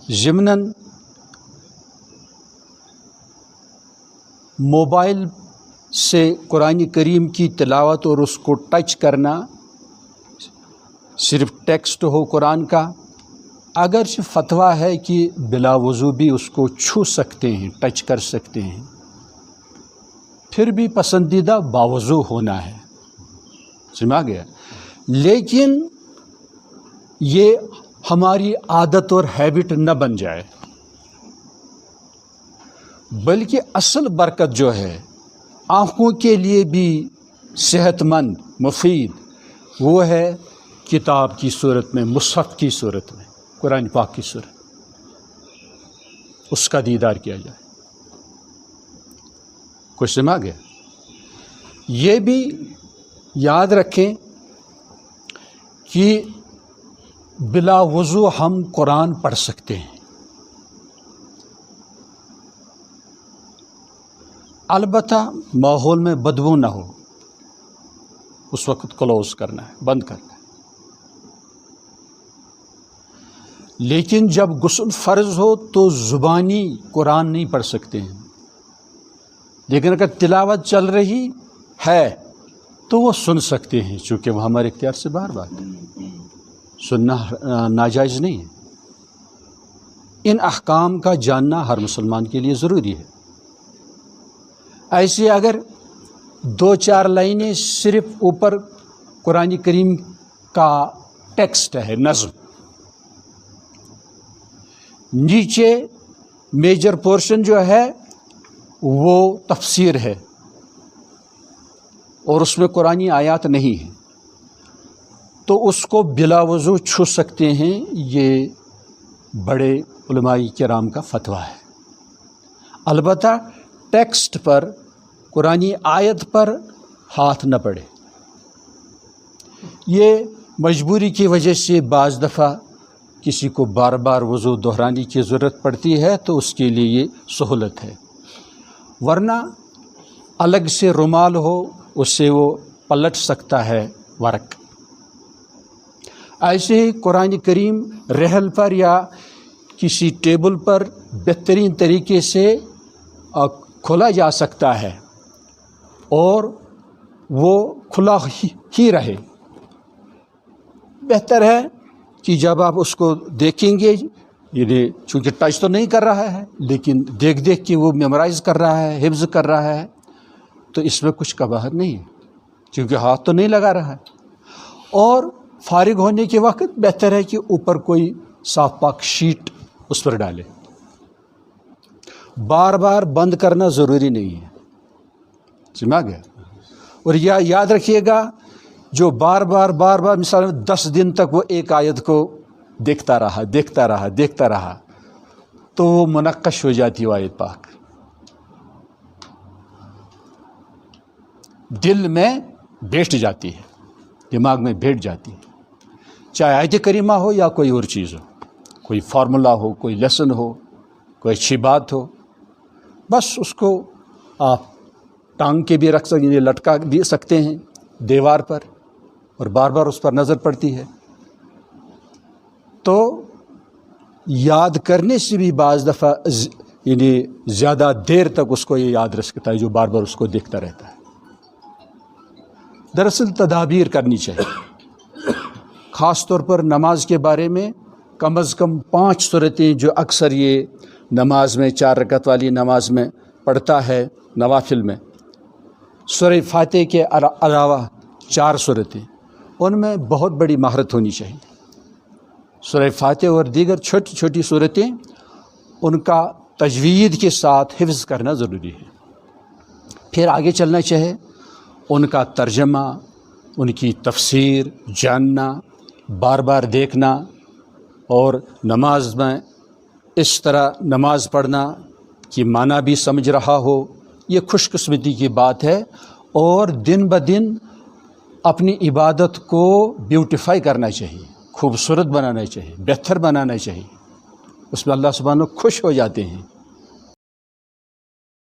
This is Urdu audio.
ضمناً موبائل سے قرآن کریم کی تلاوت اور اس کو ٹچ کرنا، صرف ٹیکسٹ ہو قرآن کا، اگرچہ فتویٰ ہے کہ بلا وضو بھی اس کو چھو سکتے ہیں، ٹچ کر سکتے ہیں، پھر بھی پسندیدہ باوضو ہونا ہے، سمجھا گیا؟ لیکن یہ ہماری عادت اور ہیبٹ نہ بن جائے، بلکہ اصل برکت جو ہے آنکھوں کے لیے بھی صحت مند مفید، وہ ہے کتاب کی صورت میں، مصحف کی صورت میں، قرآن پاک کی صورت، اس کا دیدار کیا جائے۔ کچھ سمجھ گیا؟ یہ بھی یاد رکھیں کہ بلا وضو ہم قرآن پڑھ سکتے ہیں، البتہ ماحول میں بدبو نہ ہو، اس وقت کلوز کرنا ہے، بند کرنا ہے۔ لیکن جب غسل فرض ہو تو زبانی قرآن نہیں پڑھ سکتے ہیں، لیکن اگر تلاوت چل رہی ہے تو وہ سن سکتے ہیں، چونکہ وہ ہمارے اختیار سے باہر بات ہے، سننا ناجائز نہیں ہے۔ ان احکام کا جاننا ہر مسلمان کے لیے ضروری ہے۔ ایسے اگر دو چار لائنیں صرف اوپر قرآن کریم کا ٹیکسٹ ہے، نظم، نیچے میجر پورشن جو ہے وہ تفسیر ہے اور اس میں قرآنی آیات نہیں ہیں، تو اس کو بلا وضو چھو سکتے ہیں، یہ بڑے علماء کرام کا فتویٰ ہے۔ البتہ ٹیکسٹ پر، قرآنی آیت پر ہاتھ نہ پڑے۔ یہ مجبوری کی وجہ سے بعض دفعہ کسی کو بار بار وضو دہرانے کی ضرورت پڑتی ہے تو اس کے لیے یہ سہولت ہے، ورنہ الگ سے رومال ہو اس سے وہ پلٹ سکتا ہے ورق۔ ایسے ہی قرآن کریم رحل پر یا کسی ٹیبل پر بہترین طریقے سے کھولا جا سکتا ہے اور وہ کھلا ہی رہے۔ بہتر ہے کہ جب آپ اس کو دیکھیں گے، یہ چونکہ ٹچ تو نہیں کر رہا ہے لیکن دیکھ دیکھ کے وہ میمورائز کر رہا ہے، حفظ کر رہا ہے، تو اس میں کچھ قباحت نہیں ہے، کیونکہ ہاتھ تو نہیں لگا رہا ہے۔ اور فارغ ہونے کے وقت بہتر ہے کہ اوپر کوئی صاف پاک شیٹ اس پر ڈالے۔ بار بار بند کرنا ضروری نہیں ہے، سمجھا گیا؟ اور یاد رکھیے گا، جو بار بار مثال 10 دن تک وہ ایک آیت کو دیکھتا رہا تو وہ منقش ہو جاتی وہ آیت پاک، دل میں بیٹھ جاتی ہے، دماغ میں بیٹھ جاتی ہے، چاہے آیت کریمہ ہو یا کوئی اور چیز ہو، کوئی فارمولا ہو، کوئی لیسن ہو، کوئی اچھی بات ہو، بس اس کو آپ ٹانگ کے بھی رکھ سکتے ہیں، لٹکا بھی سکتے ہیں دیوار پر، اور بار بار اس پر نظر پڑتی ہے، تو یاد کرنے سے بھی بعض دفعہ یعنی زیادہ دیر تک اس کو یہ یاد رکھ سکتا ہے جو بار بار اس کو دیکھتا رہتا ہے۔ دراصل تدابیر کرنی چاہیے، خاص طور پر نماز کے بارے میں کم از کم 5 صورتیں جو اکثر یہ نماز میں 4 رکعت والی نماز میں پڑھتا ہے، نوافل میں سورہ فاتحہ کے علاوہ 4 صورتیں، ان میں بہت بڑی مہارت ہونی چاہیے۔ سورہ فاتحہ اور دیگر چھوٹی چھوٹی صورتیں، ان کا تجوید کے ساتھ حفظ کرنا ضروری ہے۔ پھر آگے چلنا چاہے، ان کا ترجمہ، ان کی تفسیر جاننا، بار بار دیکھنا، اور نماز میں اس طرح نماز پڑھنا کہ معنی بھی سمجھ رہا ہو، یہ خوش قسمتی کی بات ہے۔ اور دن بدن اپنی عبادت کو بیوٹیفائی کرنا چاہیے، خوبصورت بنانا چاہیے، بہتر بنانا چاہیے، اس میں اللہ سبحانہ خوش ہو جاتے ہیں۔